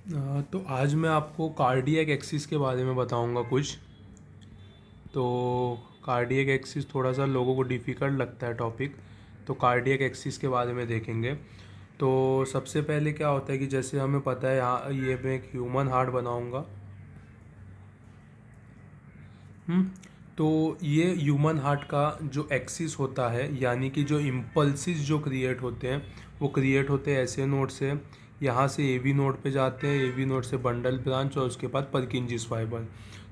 तो आज मैं आपको कार्डियक एक्सिस के बारे में बताऊंगा कुछ। तो कार्डियक एक्सिस थोड़ा सा लोगों को डिफ़िकल्ट लगता है टॉपिक। तो कार्डियक एक्सिस के बारे में देखेंगे। तो सबसे पहले क्या होता है कि जैसे हमें पता है, यहाँ ये मैं एक ह्यूमन हार्ट बनाऊंगा। हम्म, तो ये ह्यूमन हार्ट का जो एक्सिस होता है, यानी कि जो इम्पल्सिस जो क्रिएट होते हैं, वो क्रिएट होते हैं ऐसे नोड से। यहाँ से एवी नोड पे जाते हैं, एवी नोड से बंडल ब्रांच और उसके बाद परकिंजिस फाइबर।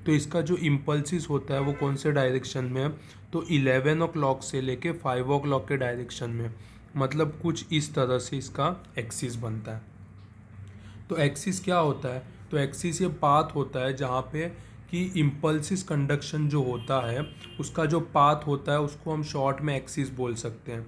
तो इसका जो इम्पल्सिस होता है वो कौन से डायरेक्शन में है? तो 11 o'clock से लेके 5 o'clock के डायरेक्शन में। मतलब कुछ इस तरह से इसका एक्सिस बनता है। तो एक्सिस क्या होता है? तो एक्सिस ये पाथ होता है जहाँ पे कि इम्पल्सिस कंडक्शन जो होता है, उसका जो पाथ होता है उसको हम शॉर्ट में एक्सिस बोल सकते हैं।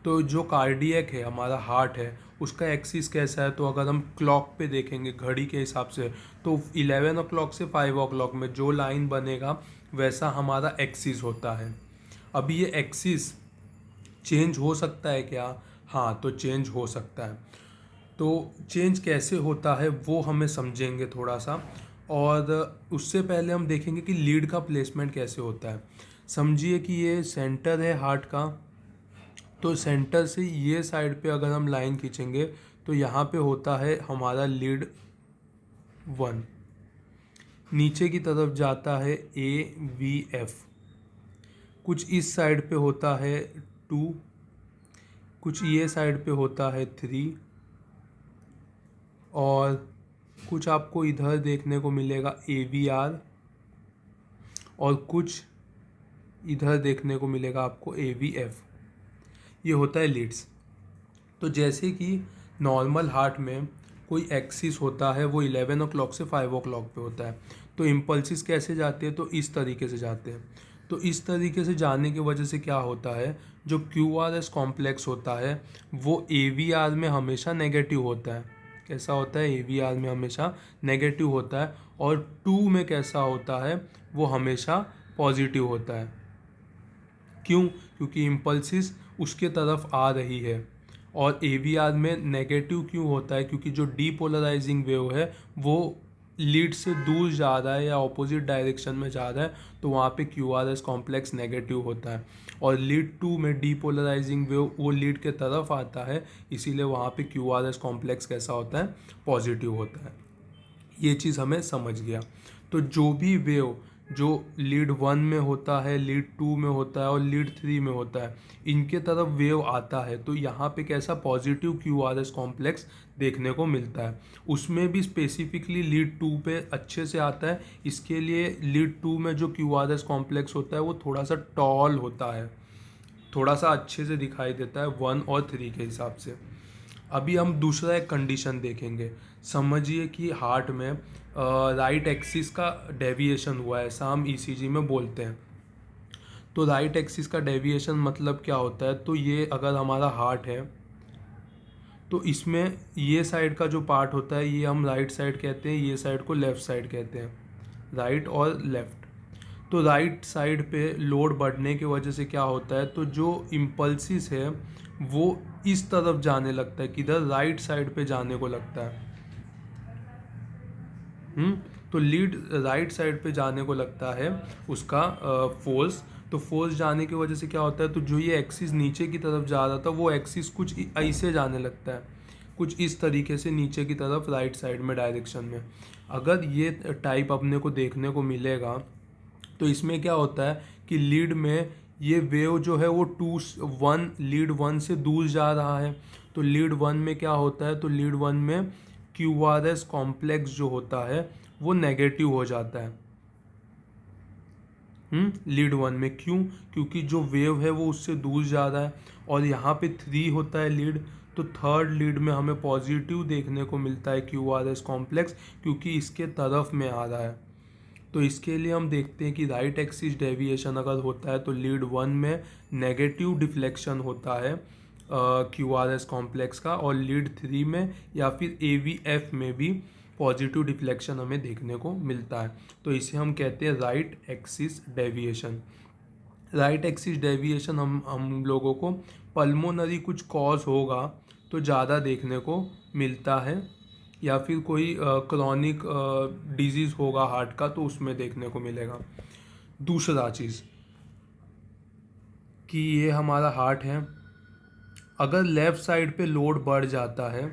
तो जो कार्डियक है, हमारा हार्ट है, उसका एक्सिस कैसा है? तो अगर हम क्लॉक पे देखेंगे, घड़ी के हिसाब से, तो 11 o'clock से 5 o'clock में जो लाइन बनेगा वैसा हमारा एक्सिस होता है। अभी ये एक्सिस चेंज हो सकता है क्या? हाँ, तो चेंज हो सकता है। तो चेंज कैसे होता है वो हमें समझेंगे थोड़ा सा। और उससे पहले हम देखेंगे कि लीड का प्लेसमेंट कैसे होता है। समझिए कि ये सेंटर है हार्ट का। तो सेंटर से ये साइड पे अगर हम लाइन खींचेंगे तो यहाँ पे होता है हमारा लीड 1। नीचे की तरफ जाता है AVF। कुछ इस साइड पे होता है 2। कुछ ये साइड पे होता है 3। और कुछ आपको इधर देखने को मिलेगा AVR। और कुछ इधर देखने को मिलेगा आपको AVF। ये होता है लीड्स। तो जैसे कि नॉर्मल हार्ट में कोई एक्सिस होता है, वो 11 o'clock से 5 o'clock पे होता है। तो इम्पल्सिस कैसे जाते हैं? तो इस तरीके से जाते हैं। तो इस तरीके से जाने की वजह से क्या होता है, जो QRS कॉम्प्लेक्स होता है वो AVR में हमेशा नेगेटिव होता है। कैसा होता है? AVR में हमेशा नेगेटिव होता है। और 2 में कैसा होता है? वो हमेशा पॉजिटिव होता है। क्यों? क्योंकि इम्पल्सिस उसके तरफ आ रही है। और AVR में नेगेटिव क्यों होता है? क्योंकि जो डीपोलराइजिंग वेव है वो लीड से दूर जा रहा है या ऑपोजिट डायरेक्शन में जा रहा है, तो वहाँ पे QRS कॉम्प्लेक्स नेगेटिव होता है। और लीड 2 में डीपोलराइजिंग वेव वो लीड के तरफ आता है, इसीलिए वहाँ पे QRS कॉम्प्लेक्स कैसा होता है? पॉजिटिव होता है। ये चीज़ हमें समझ गया। तो जो भी वेव जो लीड 1 में होता है, लीड 2 में होता है और लीड 3 में होता है, इनके तरफ वेव आता है तो यहाँ पे कैसा पॉजिटिव QRS कॉम्प्लेक्स देखने को मिलता है। उसमें भी स्पेसिफिकली लीड 2 पे अच्छे से आता है। इसके लिए लीड 2 में जो QRS कॉम्प्लेक्स होता है वो थोड़ा सा टॉल होता है, थोड़ा सा अच्छे से दिखाई देता है 1 और 3 के हिसाब से। अभी हम दूसरा एक कंडीशन देखेंगे। समझिए कि हार्ट में राइट एक्सिस का डेविएशन हुआ है, ऐसा हम ECG में बोलते हैं। तो राइट एक्सिस का डेविएशन मतलब क्या होता है? तो ये अगर हमारा हार्ट है तो इसमें ये साइड का जो पार्ट होता है ये हम राइट साइड कहते हैं, ये साइड को लेफ़्ट साइड कहते हैं, राइट और लेफ़्ट। तो राइट साइड पे लोड बढ़ने की वजह से क्या होता है? तो जो इम्पल्सिस है वो इस तरफ जाने लगता है, किधर? राइट साइड पे जाने को लगता है। हम्म, तो लीड राइट साइड पे जाने को लगता है उसका फोर्स। तो फोर्स जाने की वजह से क्या होता है? तो जो ये एक्सिस नीचे की तरफ जा रहा था वो एक्सिस कुछ ऐसे जाने लगता है, कुछ इस तरीके से नीचे की तरफ राइट साइड में डायरेक्शन में। अगर ये टाइप अपने को देखने को मिलेगा तो इसमें क्या होता है कि लीड में ये वेव जो है वो 2 1 लीड 1 से दूर जा रहा है। तो लीड 1 में क्या होता है? तो लीड 1 में QRS कॉम्प्लेक्स जो होता है वो नेगेटिव हो जाता है। लीड 1 में क्यों? क्योंकि जो वेव है वो उससे दूर जा रहा है। और यहाँ पे 3 होता है लीड। तो थर्ड लीड में हमें पॉजिटिव देखने को मिलता है QRS कॉम्प्लेक्स, क्योंकि इसके तरफ में आ रहा है। तो इसके लिए हम देखते हैं कि राइट एक्सिस डेविएशन अगर होता है तो लीड 1 में नेगेटिव डिफ्लेक्शन होता है QRS कॉम्प्लेक्स का, और लीड 3 में या फिर AVF में भी पॉजिटिव डिफ्लेक्शन हमें देखने को मिलता है। तो इसे हम कहते हैं right axis deviation. Right axis deviation हम लोगों को पल्मोनरी कुछ कॉज होगा तो ज़्यादा देखने को मिलता है। या फिर कोई क्रॉनिक डिजीज़ होगा हार्ट का तो उसमें देखने को मिलेगा। दूसरा चीज़ कि ये हमारा हार्ट है, अगर लेफ़्ट साइड पे लोड बढ़ जाता है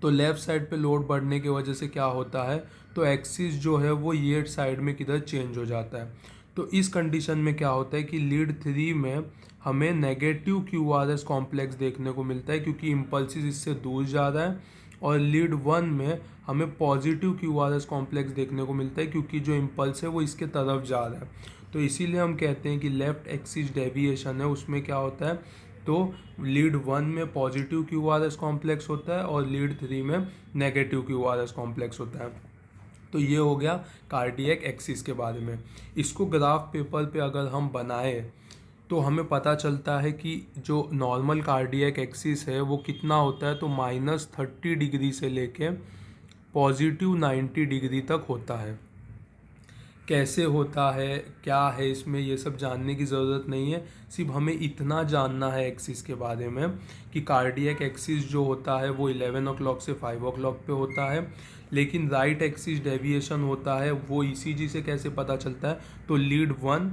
तो लेफ़्ट साइड पे लोड बढ़ने की वजह से क्या होता है, तो एक्सिस जो है वो ये साइड में किधर चेंज हो जाता है। तो इस कंडीशन में क्या होता है कि लीड 3 में हमें negative Q R S complex देखने को मिलता है क्योंकि इम्पल्सिस इससे दूर जा रहा है, और लीड 1 में हमें positive Q R S complex देखने को मिलता है क्योंकि जो इम्पल्स है वो इसके तरफ जा रहा है। तो इसीलिए हम कहते हैं कि लेफ़्ट एक्सिस डेविएशन है उसमें क्या होता है, तो लीड 1 में positive Q R S complex होता है और लीड 3 में negative Q R S complex होता है। तो ये हो गया कार्डियक एक्सिस के बारे में। इसको ग्राफ पेपर पे अगर हम बनाएं तो हमें पता चलता है कि जो नॉर्मल कार्डियक एक्सिस है वो कितना होता है, तो -30 डिग्री से लेके +90 डिग्री तक होता है। कैसे होता है, क्या है इसमें, ये सब जानने की ज़रूरत नहीं है, सिर्फ हमें इतना जानना है एक्सिस के बारे में कि कार्डियक एक्सिस जो होता है वो 11 o'clock से 5 o'clock पे होता है, लेकिन राइट एक्सिस डेविएशन होता है वो ईसीजी से कैसे पता चलता है, तो लीड 1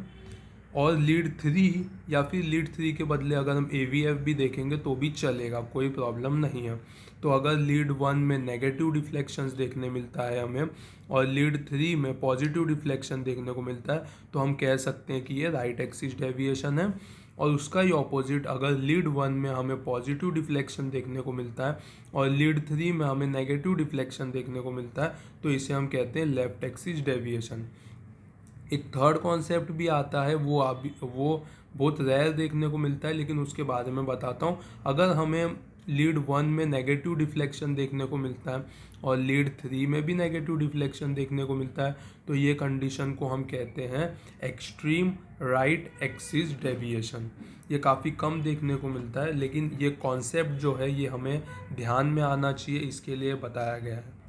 और लीड 3 या फिर लीड 3 के बदले अगर हम एवीएफ भी देखेंगे तो भी चलेगा, कोई प्रॉब्लम नहीं है। तो अगर लीड 1 में नेगेटिव डिफ्लेक्शंस देखने मिलता है हमें और लीड 3 में पॉजिटिव डिफ्लेक्शन देखने को मिलता है तो हम कह सकते हैं कि ये राइट एक्सिस डेविएशन है। और उसका ही ऑपोजिट, अगर लीड 1 में हमें पॉजिटिव डिफ्लेक्शन देखने को मिलता है और लीड 3 में हमें नेगेटिव डिफ्लेक्शन देखने को मिलता है तो इसे हम कहते हैं लेफ्ट एक्सिस डेविएशन। एक थर्ड कॉन्सेप्ट भी आता है, वो बहुत रेयर देखने को मिलता है लेकिन उसके बारे में बताता हूँ। अगर हमें लीड 1 में नेगेटिव डिफ्लेक्शन देखने को मिलता है और लीड 3 में भी नेगेटिव डिफ्लेक्शन देखने को मिलता है तो ये कंडीशन को हम कहते हैं एक्सट्रीम राइट एक्सिस डेविएशन। ये काफ़ी कम देखने को मिलता है लेकिन ये कॉन्सेप्ट जो है ये हमें ध्यान में आना चाहिए, इसके लिए बताया गया है।